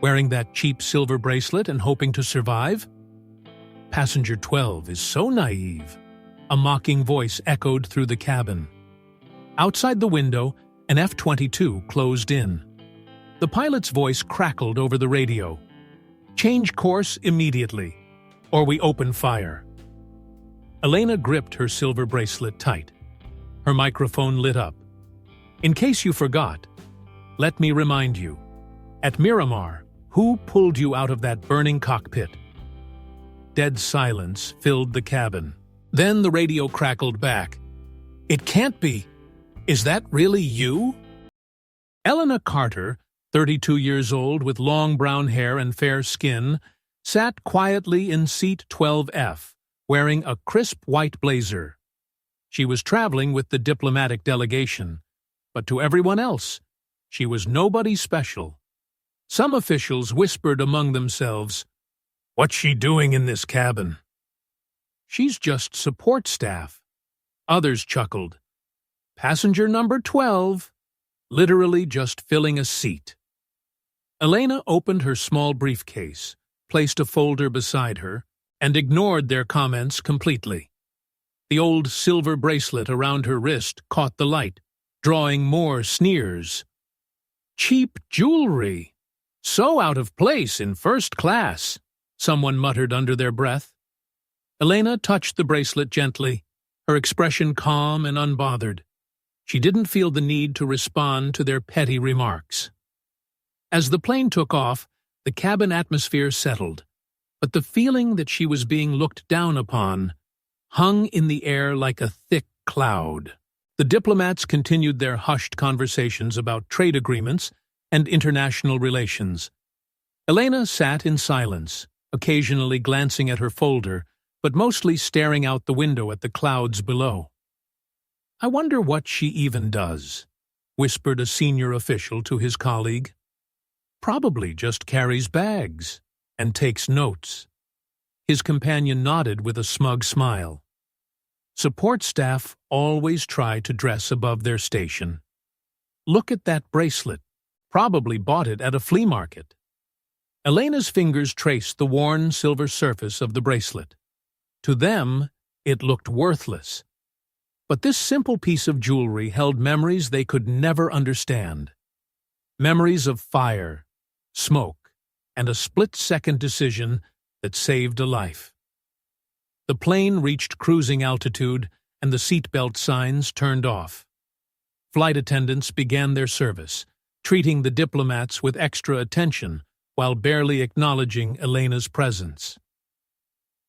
wearing that cheap silver bracelet and hoping to survive? Passenger 12 is so naive. A mocking voice echoed through the cabin. Outside the window, an F-22 closed in. The pilot's voice crackled over the radio. "Change course immediately, or we open fire." Elena gripped her silver bracelet tight. Her microphone lit up. "In case you forgot, let me remind you. At Miramar, who pulled you out of that burning cockpit?" Dead silence filled the cabin. Then the radio crackled back. "It can't be. Is that really you?" Elena Carter, 32 years old with long brown hair and fair skin, sat quietly in seat 12F, wearing a crisp white blazer. She was traveling with the diplomatic delegation, but to everyone else, she was nobody special. Some officials whispered among themselves, "What's she doing in this cabin?" "She's just support staff." Others chuckled. "Passenger number 12, literally just filling a seat." Elena opened her small briefcase, placed a folder beside her, and ignored their comments completely. The old silver bracelet around her wrist caught the light, drawing more sneers. "Cheap jewelry! So out of place in first class," someone muttered under their breath. Elena touched the bracelet gently, her expression calm and unbothered. She didn't feel the need to respond to their petty remarks. As the plane took off, the cabin atmosphere settled, but the feeling that she was being looked down upon hung in the air like a thick cloud. The diplomats continued their hushed conversations about trade agreements and international relations. Elena sat in silence, occasionally glancing at her folder, but mostly staring out the window at the clouds below. "I wonder what she even does," whispered a senior official to his colleague. "Probably just carries bags and takes notes." His companion nodded with a smug smile. Support staff always try to dress above their station. "Look at that bracelet. Probably bought it at a flea market." Elena's fingers traced the worn silver surface of the bracelet. To them, it looked worthless. But this simple piece of jewelry held memories they could never understand. Memories of fire, smoke, and a split-second decision that saved a life. The plane reached cruising altitude, and the seatbelt signs turned off. Flight attendants began their service, treating the diplomats with extra attention while barely acknowledging Elena's presence.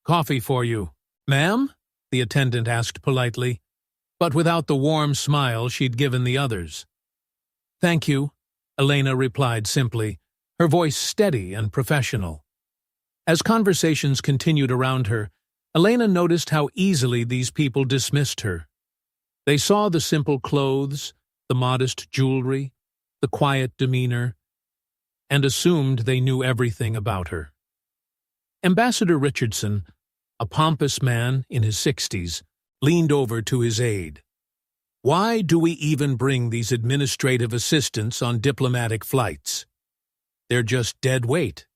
"Coffee for you, ma'am?" the attendant asked politely, but without the warm smile she'd given the others. "Thank you," Elena replied simply, her voice steady and professional. As conversations continued around her, Elena noticed how easily these people dismissed her. They saw the simple clothes, the modest jewelry, the quiet demeanor, and assumed they knew everything about her. Ambassador Richardson, a pompous man in his 60s, leaned over to his aide. "Why do we even bring these administrative assistants on diplomatic flights? They're just dead weight."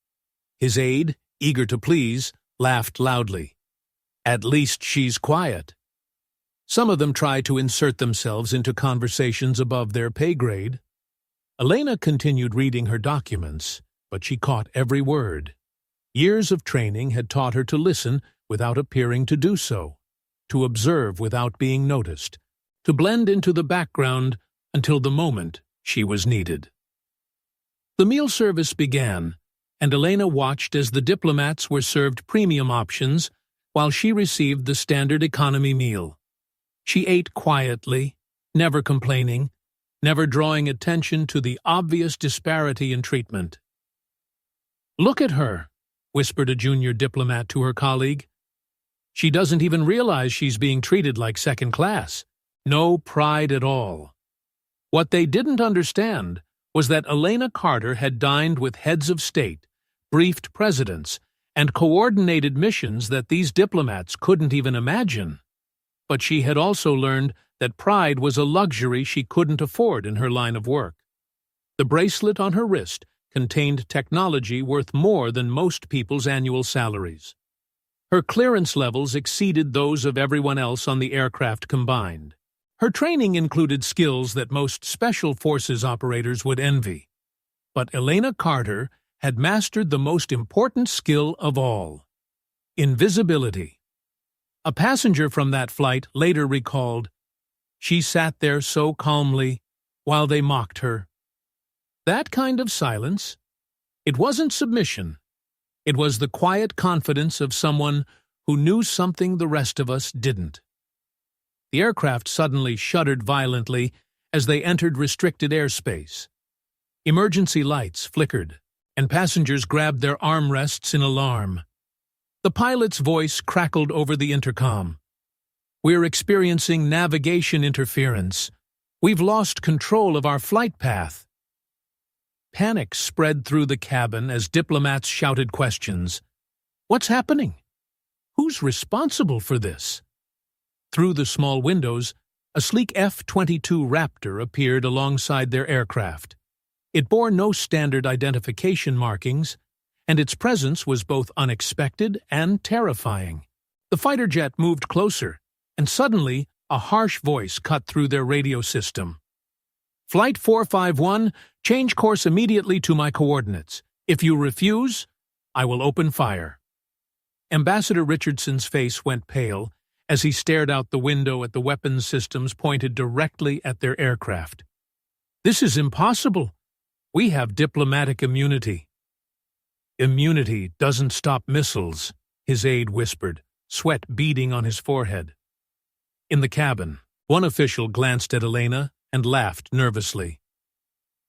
His aide, eager to please, laughed loudly. "At least she's quiet." Some of them tried to insert themselves into conversations above their pay grade. Elena continued reading her documents, but she caught every word. Years of training had taught her to listen without appearing to do so, to observe without being noticed, to blend into the background until the moment she was needed. The meal service began, and Elena watched as the diplomats were served premium options while she received the standard economy meal. She ate quietly, never complaining, never drawing attention to the obvious disparity in treatment. "Look at her," whispered a junior diplomat to her colleague. "She doesn't even realize she's being treated like second class. No pride at all." What they didn't understand was that Elena Carter had dined with heads of state, briefed presidents, and coordinated missions that these diplomats couldn't even imagine. But she had also learned that pride was a luxury she couldn't afford in her line of work. The bracelet on her wrist contained technology worth more than most people's annual salaries. Her clearance levels exceeded those of everyone else on the aircraft combined. Her training included skills that most special forces operators would envy. But Elena Carter had mastered the most important skill of all: invisibility. A passenger from that flight later recalled, "She sat there so calmly while they mocked her." That kind of silence, it wasn't submission. It was the quiet confidence of someone who knew something the rest of us didn't. The aircraft suddenly shuddered violently as they entered restricted airspace. Emergency lights flickered, and passengers grabbed their armrests in alarm. The pilot's voice crackled over the intercom. "We're experiencing navigation interference. We've lost control of our flight path." Panic spread through the cabin as diplomats shouted questions. What's happening? Who's responsible for this? Through the small windows, a sleek F-22 Raptor appeared alongside their aircraft. It bore no standard identification markings, and its presence was both unexpected and terrifying. The fighter jet moved closer, and suddenly a harsh voice cut through their radio system. "Flight 451, change course immediately to my coordinates. If you refuse, I will open fire." Ambassador Richardson's face went pale as he stared out the window at the weapons systems pointed directly at their aircraft. "This is impossible. We have diplomatic immunity." "Immunity doesn't stop missiles," his aide whispered, sweat beading on his forehead. In the cabin, one official glanced at Elena and laughed nervously.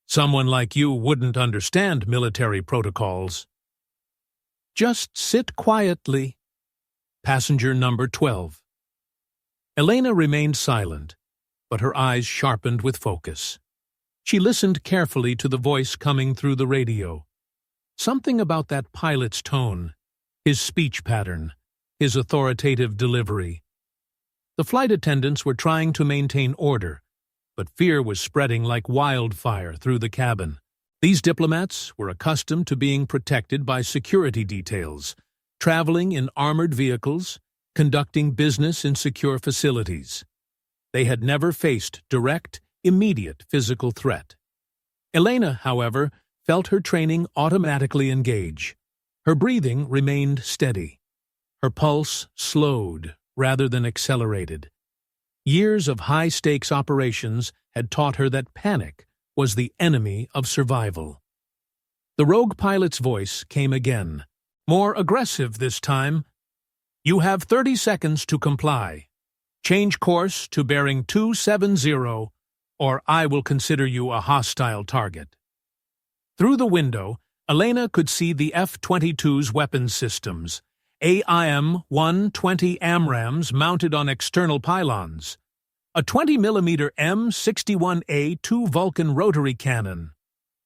"Someone like you wouldn't understand military protocols." "Just sit quietly." Passenger number 12. Elena remained silent, but her eyes sharpened with focus. She listened carefully to the voice coming through the radio. Something about that pilot's tone, his speech pattern, his authoritative delivery. The flight attendants were trying to maintain order, but fear was spreading like wildfire through the cabin. These diplomats were accustomed to being protected by security details, traveling in armored vehicles, conducting business in secure facilities. They had never faced direct, immediate physical threat. Elena, however, felt her training automatically engage. Her breathing remained steady. Her pulse slowed rather than accelerated. Years of high-stakes operations had taught her that panic was the enemy of survival. The rogue pilot's voice came again, more aggressive this time. "You have 30 seconds to comply. Change course to bearing 270, or I will consider you a hostile target." Through the window, Elena could see the F-22's weapons systems, AIM-120 AMRAAMs mounted on external pylons, a 20mm M61A2 Vulcan rotary cannon,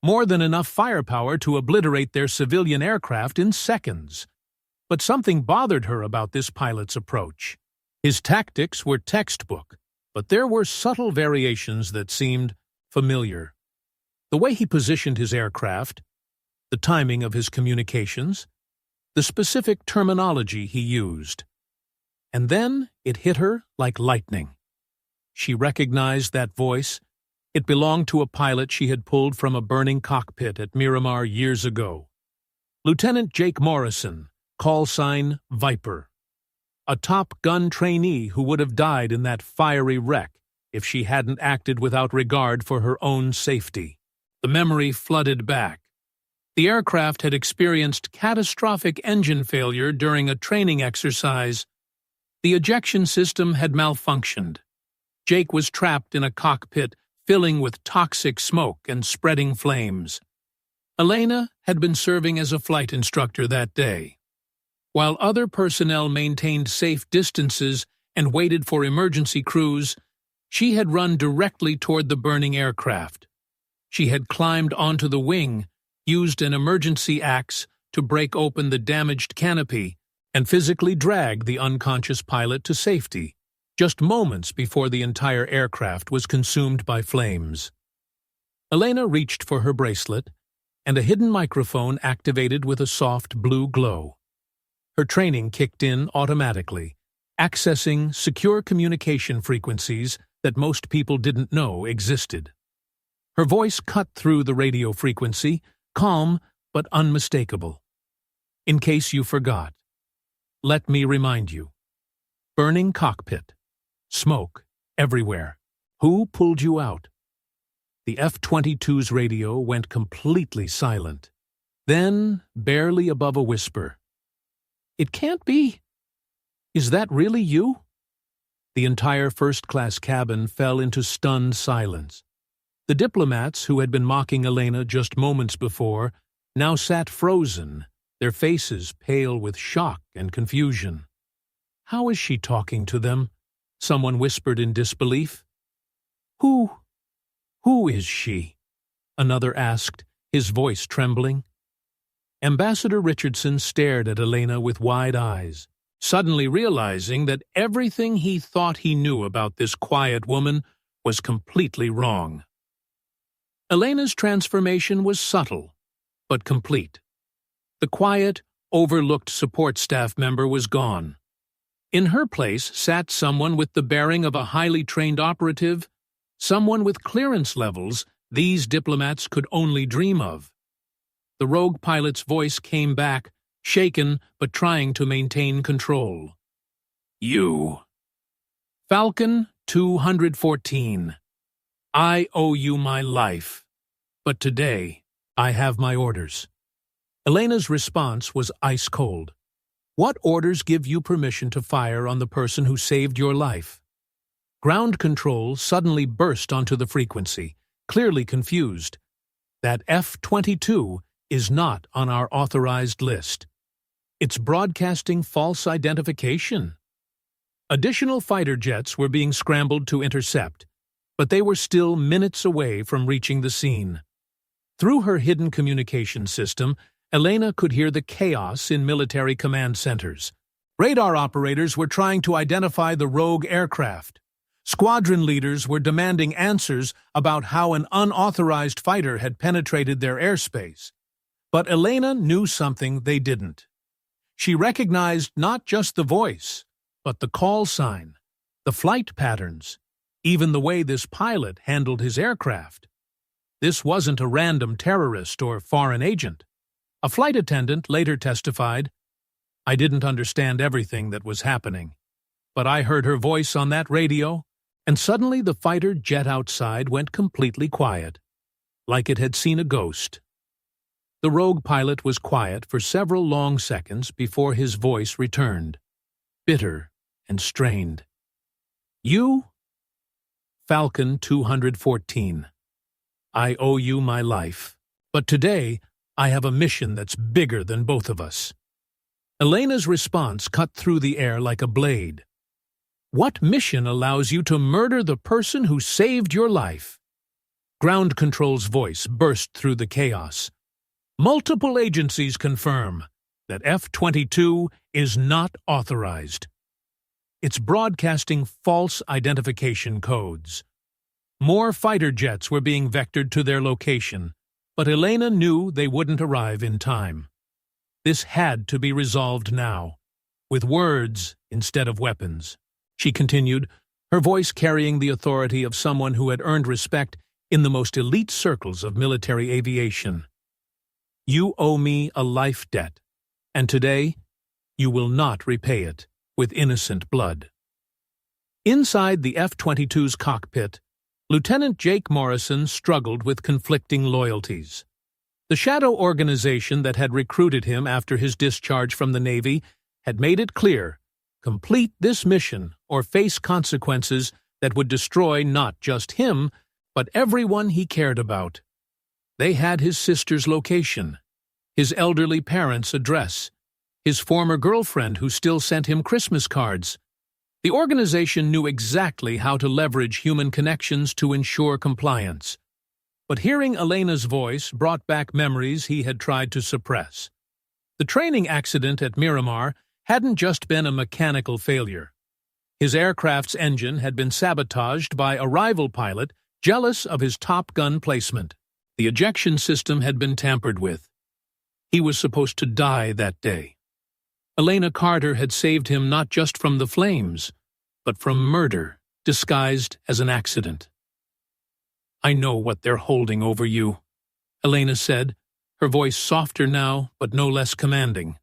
more than enough firepower to obliterate their civilian aircraft in seconds. But something bothered her about this pilot's approach. His tactics were textbook, but there were subtle variations that seemed familiar. The way he positioned his aircraft, the timing of his communications, the specific terminology he used. And then it hit her like lightning. She recognized that voice. It belonged to a pilot she had pulled from a burning cockpit at Miramar years ago. Lieutenant Jake Morrison, call sign Viper. A Top Gun trainee who would have died in that fiery wreck if she hadn't acted without regard for her own safety. The memory flooded back. The aircraft had experienced catastrophic engine failure during a training exercise. The ejection system had malfunctioned. Jake was trapped in a cockpit filling with toxic smoke and spreading flames. Elena had been serving as a flight instructor that day. While other personnel maintained safe distances and waited for emergency crews, she had run directly toward the burning aircraft. She had climbed onto the wing, used an emergency axe to break open the damaged canopy, and physically drag the unconscious pilot to safety, just moments before the entire aircraft was consumed by flames. Elena reached for her bracelet, and a hidden microphone activated with a soft blue glow. Her training kicked in automatically, accessing secure communication frequencies that most people didn't know existed. Her voice cut through the radio frequency, calm but unmistakable. In case you forgot, let me remind you. Burning cockpit. Smoke everywhere. Who pulled you out? The F-22's radio went completely silent. Then, barely above a whisper, "It can't be. Is that really you?" The entire first-class cabin fell into stunned silence. The diplomats who had been mocking Elena just moments before now sat frozen, their faces pale with shock and confusion. "How is she talking to them?" someone whispered in disbelief. Who is she?" another asked, his voice trembling. Ambassador Richardson stared at Elena with wide eyes, suddenly realizing that everything he thought he knew about this quiet woman was completely wrong. Elena's transformation was subtle, but complete. The quiet, overlooked support staff member was gone. In her place sat someone with the bearing of a highly trained operative, someone with clearance levels these diplomats could only dream of. The rogue pilot's voice came back, shaken but trying to maintain control. "You. Falcon 214. I owe you my life, but today I have my orders." Elena's response was ice-cold. "What orders give you permission to fire on the person who saved your life?" Ground control suddenly burst onto the frequency, clearly confused. "That F-22 is not on our authorized list. It's broadcasting false identification." Additional fighter jets were being scrambled to intercept, but they were still minutes away from reaching the scene. Through her hidden communication system, Elena could hear the chaos in military command centers. Radar operators were trying to identify the rogue aircraft. Squadron leaders were demanding answers about how an unauthorized fighter had penetrated their airspace. But Elena knew something they didn't. She recognized not just the voice, but the call sign, the flight patterns, even the way this pilot handled his aircraft. This wasn't a random terrorist or foreign agent. A flight attendant later testified, "I didn't understand everything that was happening, but I heard her voice on that radio, and suddenly the fighter jet outside went completely quiet, like it had seen a ghost." The rogue pilot was quiet for several long seconds before his voice returned, bitter and strained. "You? Falcon 214. I owe you my life, but today I have a mission that's bigger than both of us." Elena's response cut through the air like a blade. "What mission allows you to murder the person who saved your life?" Ground control's voice burst through the chaos. "Multiple agencies confirm that F-22 is not authorized. It's broadcasting false identification codes. More fighter jets were being vectored to their location, but Elena knew they wouldn't arrive in time. This had to be resolved now, with words instead of weapons. She continued, her voice carrying the authority of someone who had earned respect in the most elite circles of military aviation. "You owe me a life debt, and today you will not repay it with innocent blood." Inside the F-22's cockpit, Lieutenant Jake Morrison struggled with conflicting loyalties. The shadow organization that had recruited him after his discharge from the Navy had made it clear: complete this mission or face consequences that would destroy not just him, but everyone he cared about. They had his sister's location, his elderly parents' address, his former girlfriend who still sent him Christmas cards. The organization knew exactly how to leverage human connections to ensure compliance. But hearing Elena's voice brought back memories he had tried to suppress. The training accident at Miramar hadn't just been a mechanical failure. His aircraft's engine had been sabotaged by a rival pilot jealous of his Top Gun placement. The ejection system had been tampered with. He was supposed to die that day. Elena Carter had saved him not just from the flames, but from murder disguised as an accident. "I know what they're holding over you," Elena said, her voice softer now but no less commanding.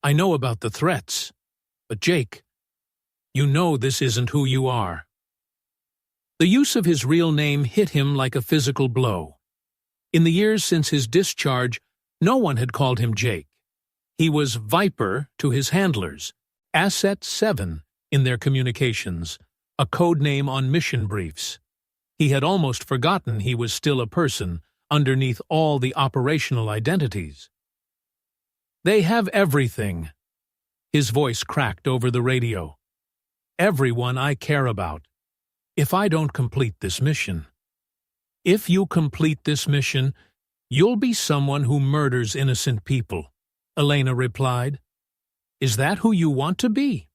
"I know about the threats, but Jake, you know this isn't who you are." The use of his real name hit him like a physical blow. In the years since his discharge, no one had called him Jake. He was Viper to his handlers, Asset 7 in their communications, a code name on mission briefs. He had almost forgotten he was still a person underneath all the operational identities. "They have everything." His voice cracked over the radio. "Everyone I care about. If I don't complete this mission. If you complete this mission, you'll be someone who murders innocent people," Elena replied. "Is that who you want to be?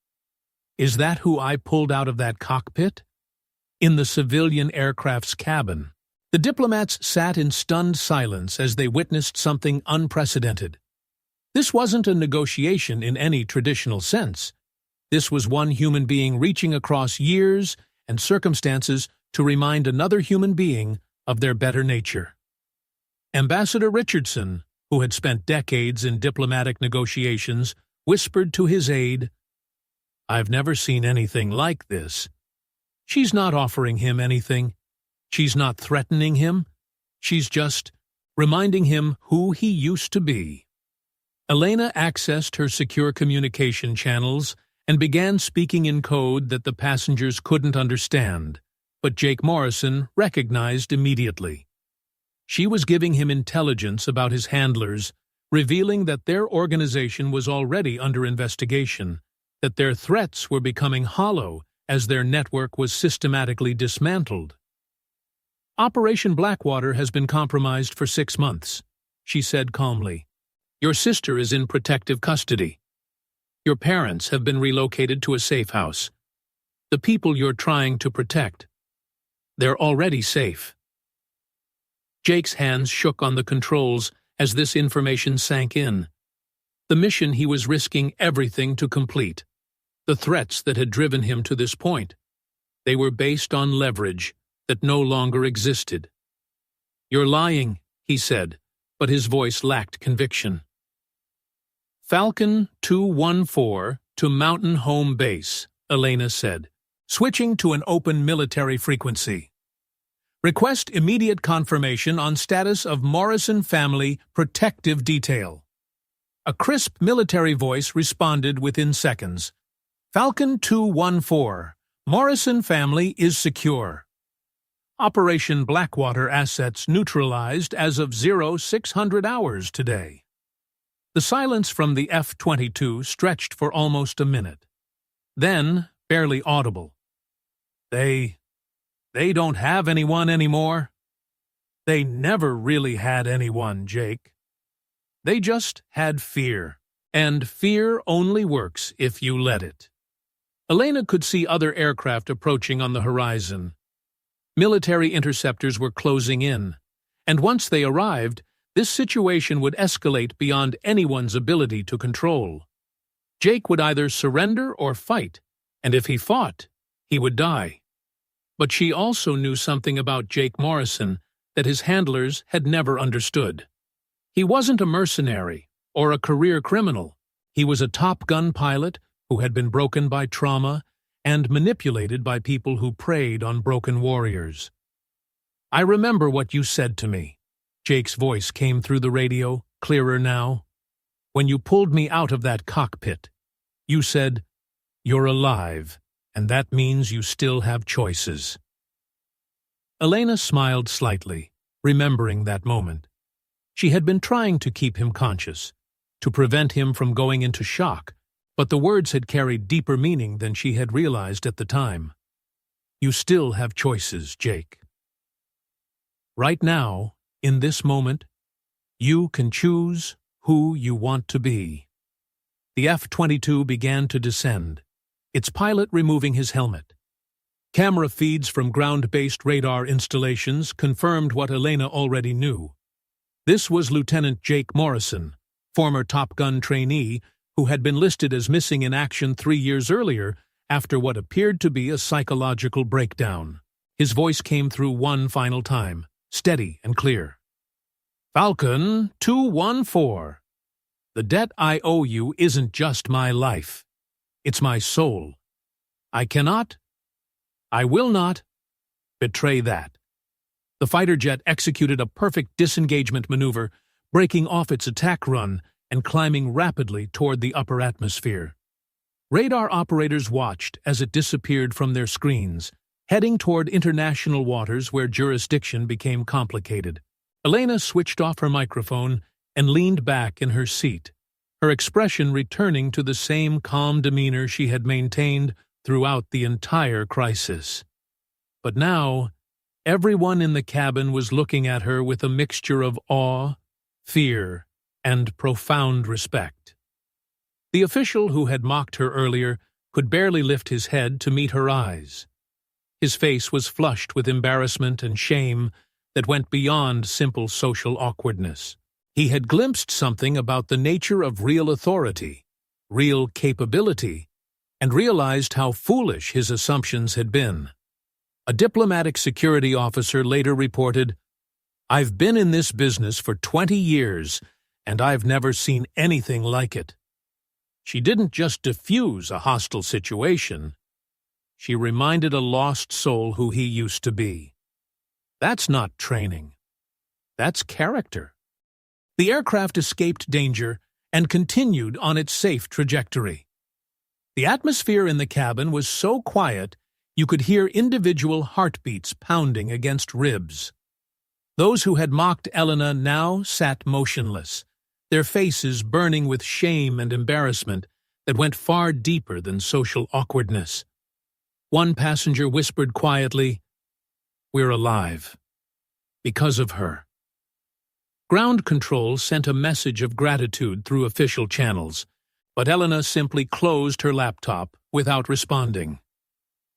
Is that who I pulled out of that cockpit?" In the civilian aircraft's cabin, the diplomats sat in stunned silence as they witnessed something unprecedented. This wasn't a negotiation in any traditional sense. This was one human being reaching across years and circumstances to remind another human being of their better nature. Ambassador Richardson, who had spent decades in diplomatic negotiations, whispered to his aide, "I've never seen anything like this. She's not offering him anything. She's not threatening him. She's just reminding him who he used to be." Elena accessed her secure communication channels and began speaking in code that the passengers couldn't understand, but Jake Morrison recognized immediately. She was giving him intelligence about his handlers, revealing that their organization was already under investigation, that their threats were becoming hollow as their network was systematically dismantled. "Operation Blackwater has been compromised for 6 months," she said calmly. "Your sister is in protective custody. Your parents have been relocated to a safe house. The people you're trying to protect, they're already safe." Jake's hands shook on the controls as this information sank in. The mission he was risking everything to complete. The threats that had driven him to this point. They were based on leverage that no longer existed. "You're lying," he said, but his voice lacked conviction. "Falcon 214 to Mountain Home Base," Elena said, switching to an open military frequency. "Request immediate confirmation on status of Morrison family protective detail." A crisp military voice responded within seconds. "Falcon 214, Morrison family is secure. Operation Blackwater assets neutralized as of 0600 hours today." The silence from the F-22 stretched for almost a minute. Then, barely audible, They don't have anyone anymore. They never really had anyone, Jake. They just had fear, and fear only works if you let it." Elena could see other aircraft approaching on the horizon. Military interceptors were closing in, and once they arrived, this situation would escalate beyond anyone's ability to control. Jake would either surrender or fight, and if he fought, he would die. But she also knew something about Jake Morrison that his handlers had never understood. He wasn't a mercenary or a career criminal. He was a Top Gun pilot who had been broken by trauma and manipulated by people who preyed on broken warriors. "I remember what you said to me." Jake's voice came through the radio, clearer now. "When you pulled me out of that cockpit, you said, 'You're alive, and that means you still have choices.'" Elena smiled slightly, remembering that moment. She had been trying to keep him conscious, to prevent him from going into shock, but the words had carried deeper meaning than she had realized at the time. "You still have choices, Jake. Right now, in this moment, you can choose who you want to be." The F-22 began to descend, its pilot removing his helmet. Camera feeds from ground-based radar installations confirmed what Elena already knew. This was Lieutenant Jake Morrison, former Top Gun trainee who had been listed as missing in action 3 years earlier after what appeared to be a psychological breakdown. His voice came through one final time, steady and clear. "Falcon 214. The debt I owe you isn't just my life. It's my soul. I will not betray that." The fighter jet executed a perfect disengagement maneuver, breaking off its attack run and climbing rapidly toward the upper atmosphere. Radar operators watched as it disappeared from their screens, heading toward international waters where jurisdiction became complicated. Elena switched off her microphone and leaned back in her seat, her expression returning to the same calm demeanor she had maintained throughout the entire crisis. But now, everyone in the cabin was looking at her with a mixture of awe, fear, and profound respect. The official who had mocked her earlier could barely lift his head to meet her eyes. His face was flushed with embarrassment and shame that went beyond simple social awkwardness. He had glimpsed something about the nature of real authority, real capability, and realized how foolish his assumptions had been. A diplomatic security officer later reported, "I've been in this business for 20 years, and I've never seen anything like it." She didn't just diffuse a hostile situation. She reminded a lost soul who he used to be. That's not training. That's character. The aircraft escaped danger and continued on its safe trajectory. The atmosphere in the cabin was so quiet you could hear individual heartbeats pounding against ribs. Those who had mocked Elena now sat motionless, their faces burning with shame and embarrassment that went far deeper than social awkwardness. One passenger whispered quietly, "We're alive. Because of her." Ground control sent a message of gratitude through official channels, but Elena simply closed her laptop without responding.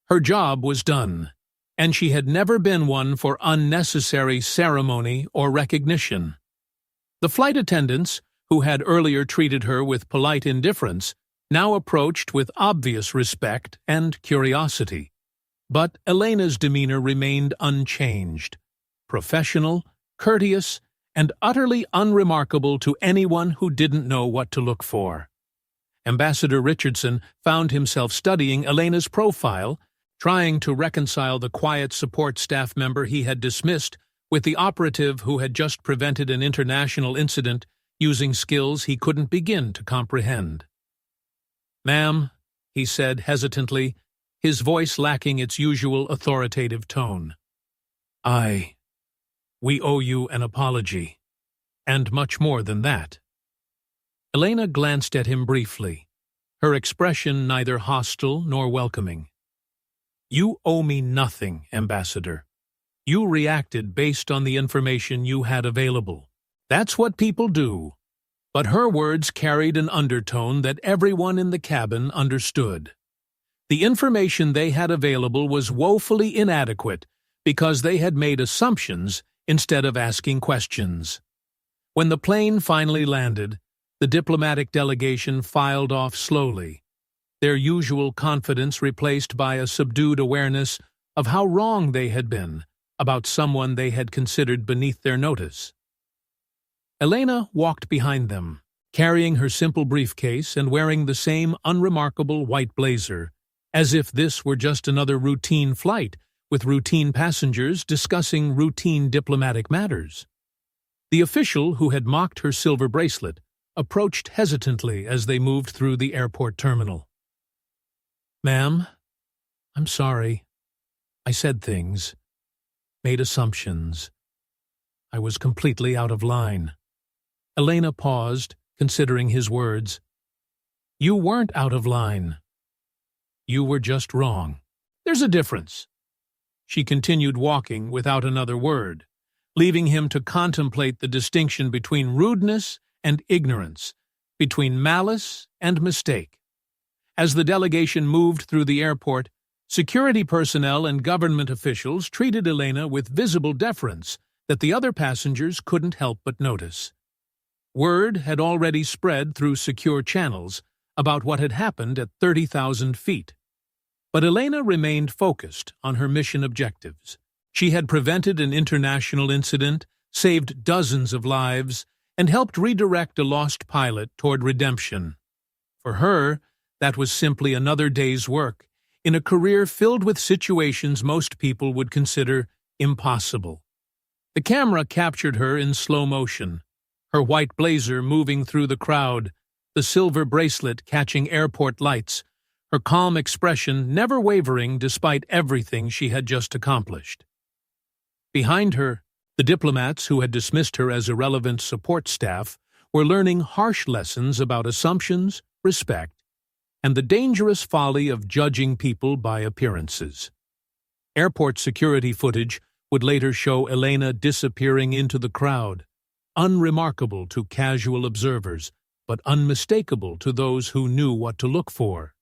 Her job was done, and she had never been one for unnecessary ceremony or recognition. The flight attendants, who had earlier treated her with polite indifference, now approached with obvious respect and curiosity. But Elena's demeanor remained unchanged, professional, courteous, and utterly unremarkable to anyone who didn't know what to look for. Ambassador Richardson found himself studying Elena's profile, trying to reconcile the quiet support staff member he had dismissed with the operative who had just prevented an international incident using skills he couldn't begin to comprehend. "Ma'am," he said hesitantly, his voice lacking its usual authoritative tone. We owe you an apology, and much more than that." Elena glanced at him briefly, her expression neither hostile nor welcoming. "You owe me nothing, Ambassador. You reacted based on the information you had available. That's what people do." But her words carried an undertone that everyone in the cabin understood. The information they had available was woefully inadequate because they had made assumptions instead of asking questions. When the plane finally landed, the diplomatic delegation filed off slowly, their usual confidence replaced by a subdued awareness of how wrong they had been about someone they had considered beneath their notice. Elena walked behind them, carrying her simple briefcase and wearing the same unremarkable white blazer, as if this were just another routine flight with routine passengers discussing routine diplomatic matters. The official who had mocked her silver bracelet approached hesitantly as they moved through the airport terminal. "Ma'am, I'm sorry. I said things, made assumptions. I was completely out of line." Elena paused, considering his words. "You weren't out of line. You were just wrong. There's a difference." She continued walking without another word, leaving him to contemplate the distinction between rudeness and ignorance, between malice and mistake. As the delegation moved through the airport, Security personnel and government officials treated Elena with visible deference that the other passengers couldn't help but notice. Word had already spread through secure channels about what had happened at 30,000 feet. But Elena remained focused on her mission objectives. She had prevented an international incident, saved dozens of lives, and helped redirect a lost pilot toward redemption. For her, that was simply another day's work in a career filled with situations most people would consider impossible. The camera captured her in slow motion, her white blazer moving through the crowd, the silver bracelet catching airport lights, her calm expression never wavering despite everything she had just accomplished. Behind her, the diplomats who had dismissed her as irrelevant support staff were learning harsh lessons about assumptions, respect, and the dangerous folly of judging people by appearances. Airport security footage would later show Elena disappearing into the crowd, unremarkable to casual observers, but unmistakable to those who knew what to look for.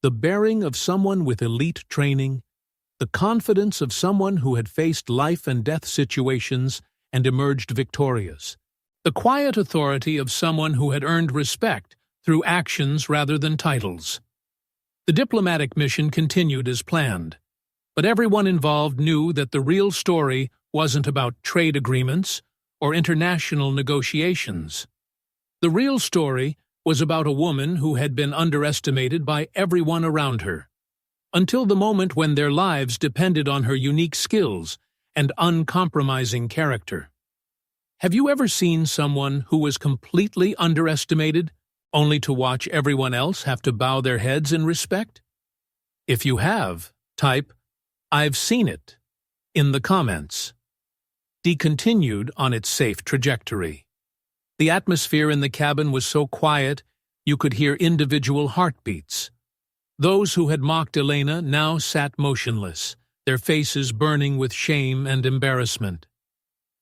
The bearing of someone with elite training, the confidence of someone who had faced life and death situations and emerged victorious, the quiet authority of someone who had earned respect through actions rather than titles. The diplomatic mission continued as planned, but everyone involved knew that the real story wasn't about trade agreements or international negotiations. The real story was about a woman who had been underestimated by everyone around her, until the moment when their lives depended on her unique skills and uncompromising character. Have you ever seen someone who was completely underestimated, only to watch everyone else have to bow their heads in respect? If you have, type, "I've seen it," in the comments. D continued on its safe trajectory. The atmosphere in the cabin was so quiet you could hear individual heartbeats. Those who had mocked Elena now sat motionless, their faces burning with shame and embarrassment.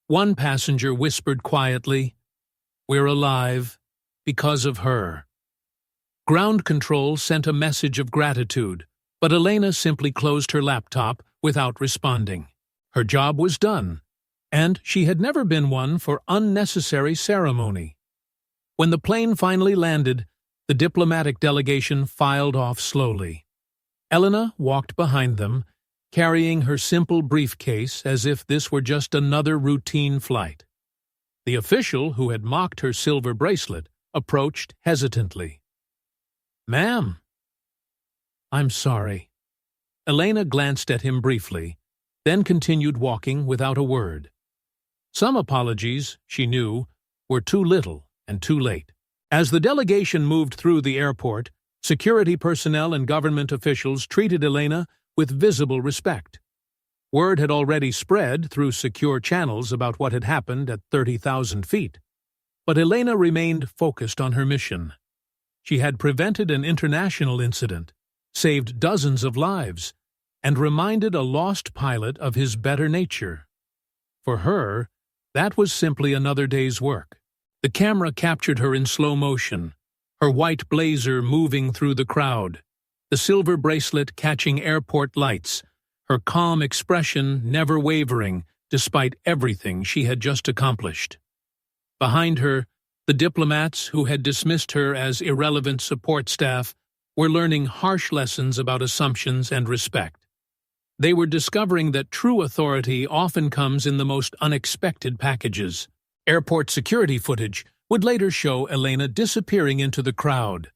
One passenger whispered quietly, "We're alive because of her." Ground control sent a message of gratitude, but Elena simply closed her laptop without responding. Her job was done, and she had never been one for unnecessary ceremony. When the plane finally landed, the diplomatic delegation filed off slowly. Elena walked behind them, carrying her simple briefcase as if this were just another routine flight. The official who had mocked her silver bracelet approached hesitantly. "Ma'am." "I'm sorry." Elena glanced at him briefly, then continued walking without a word. Some apologies, she knew, were too little and too late. As the delegation moved through the airport, security personnel and government officials treated Elena with visible respect. Word had already spread through secure channels about what had happened at 30,000 feet. But Elena remained focused on her mission. She had prevented an international incident, saved dozens of lives, and reminded a lost pilot of his better nature. For her, that was simply another day's work. The camera captured her in slow motion, her white blazer moving through the crowd, the silver bracelet catching airport lights, her calm expression never wavering despite everything she had just accomplished. Behind her, the diplomats who had dismissed her as irrelevant support staff were learning harsh lessons about assumptions and respect. They were discovering that true authority often comes in the most unexpected packages. Airport security footage would later show Elena disappearing into the crowd,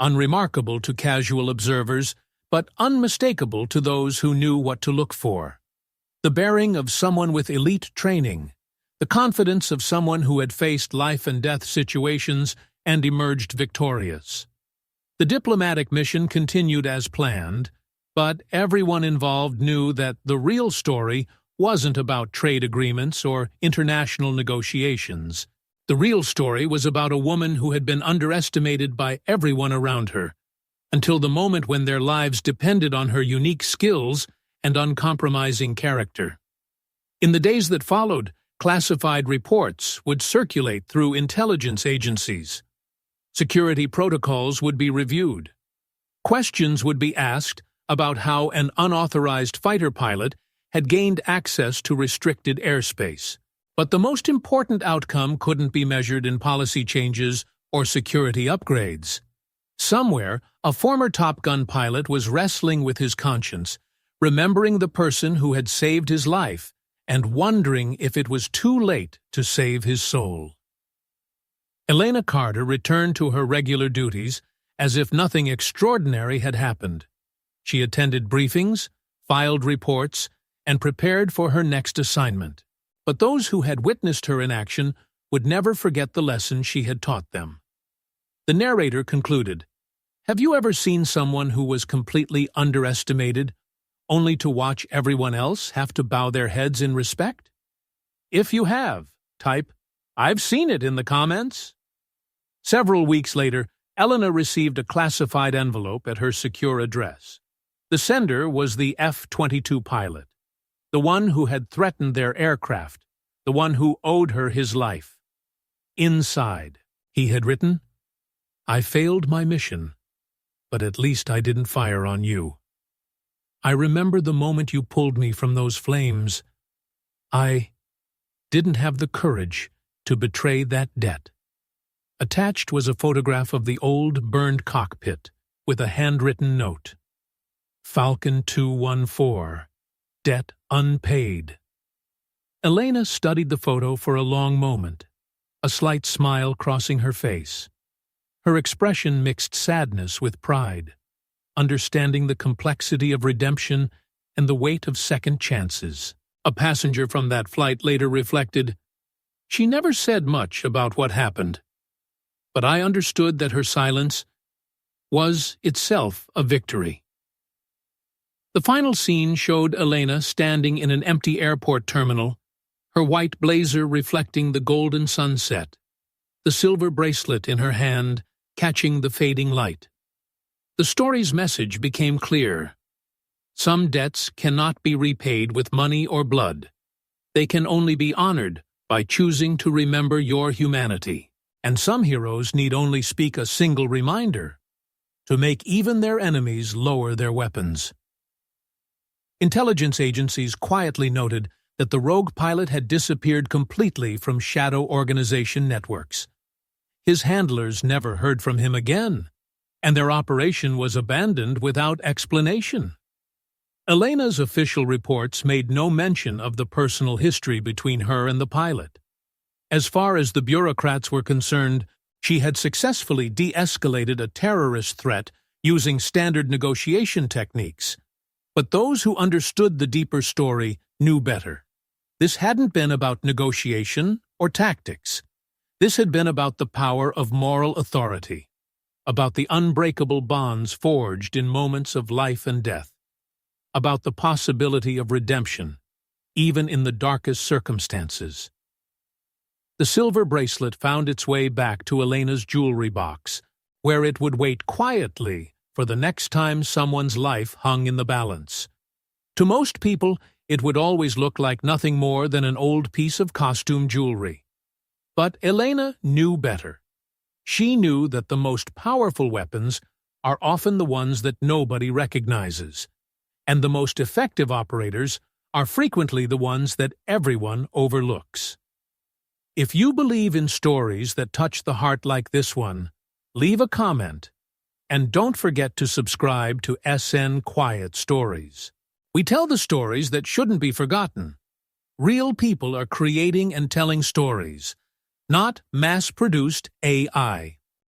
unremarkable to casual observers, but unmistakable to those who knew what to look for. The bearing of someone with elite training, the confidence of someone who had faced life-and-death situations and emerged victorious. The diplomatic mission continued as planned, but everyone involved knew that the real story wasn't about trade agreements or international negotiations. The real story was about a woman who had been underestimated by everyone around her, until the moment when their lives depended on her unique skills and uncompromising character. In the days that followed, classified reports would circulate through intelligence agencies. Security protocols would be reviewed. Questions would be asked about how an unauthorized fighter pilot had gained access to restricted airspace. But the most important outcome couldn't be measured in policy changes or security upgrades. Somewhere, a former Top Gun pilot was wrestling with his conscience, remembering the person who had saved his life and wondering if it was too late to save his soul. Elena Carter returned to her regular duties as if nothing extraordinary had happened. She attended briefings, filed reports, and prepared for her next assignment. But those who had witnessed her in action would never forget the lesson she had taught them. The narrator concluded, "Have you ever seen someone who was completely underestimated, only to watch everyone else have to bow their heads in respect? If you have, type, 'I've seen it' in the comments." Several weeks later, Elena received a classified envelope at her secure address. The sender was the F-22 pilot, the one who had threatened their aircraft, the one who owed her his life. Inside, he had written, "I failed my mission, but at least I didn't fire on you. I remember the moment you pulled me from those flames. I didn't have the courage to betray that debt." Attached was a photograph of the old, burned cockpit with a handwritten note. Falcon 214. Debt unpaid. Elena studied the photo for a long moment, a slight smile crossing her face. Her expression mixed sadness with pride, understanding the complexity of redemption and the weight of second chances. A passenger from that flight later reflected, "She never said much about what happened, but I understood that her silence was itself a victory." The final scene showed Elena standing in an empty airport terminal, her white blazer reflecting the golden sunset, the silver bracelet in her hand catching the fading light. The story's message became clear. Some debts cannot be repaid with money or blood. They can only be honored by choosing to remember your humanity. And some heroes need only speak a single reminder to make even their enemies lower their weapons. Intelligence agencies quietly noted that the rogue pilot had disappeared completely from shadow organization networks. His handlers never heard from him again, and their operation was abandoned without explanation. Elena's official reports made no mention of the personal history between her and the pilot. As far as the bureaucrats were concerned, she had successfully de-escalated a terrorist threat using standard negotiation techniques. But those who understood the deeper story knew better. This hadn't been about negotiation or tactics. This had been about the power of moral authority, about the unbreakable bonds forged in moments of life and death, about the possibility of redemption, even in the darkest circumstances. The silver bracelet found its way back to Elena's jewelry box, where it would wait quietly for the next time someone's life hung in the balance. To most people, it would always look like nothing more than an old piece of costume jewelry. But Elena knew better. She knew that the most powerful weapons are often the ones that nobody recognizes, and the most effective operators are frequently the ones that everyone overlooks. If you believe in stories that touch the heart like this one, leave a comment, and don't forget to subscribe to SN Quiet Stories. We tell the stories that shouldn't be forgotten. Real people are creating and telling stories, not mass-produced AI.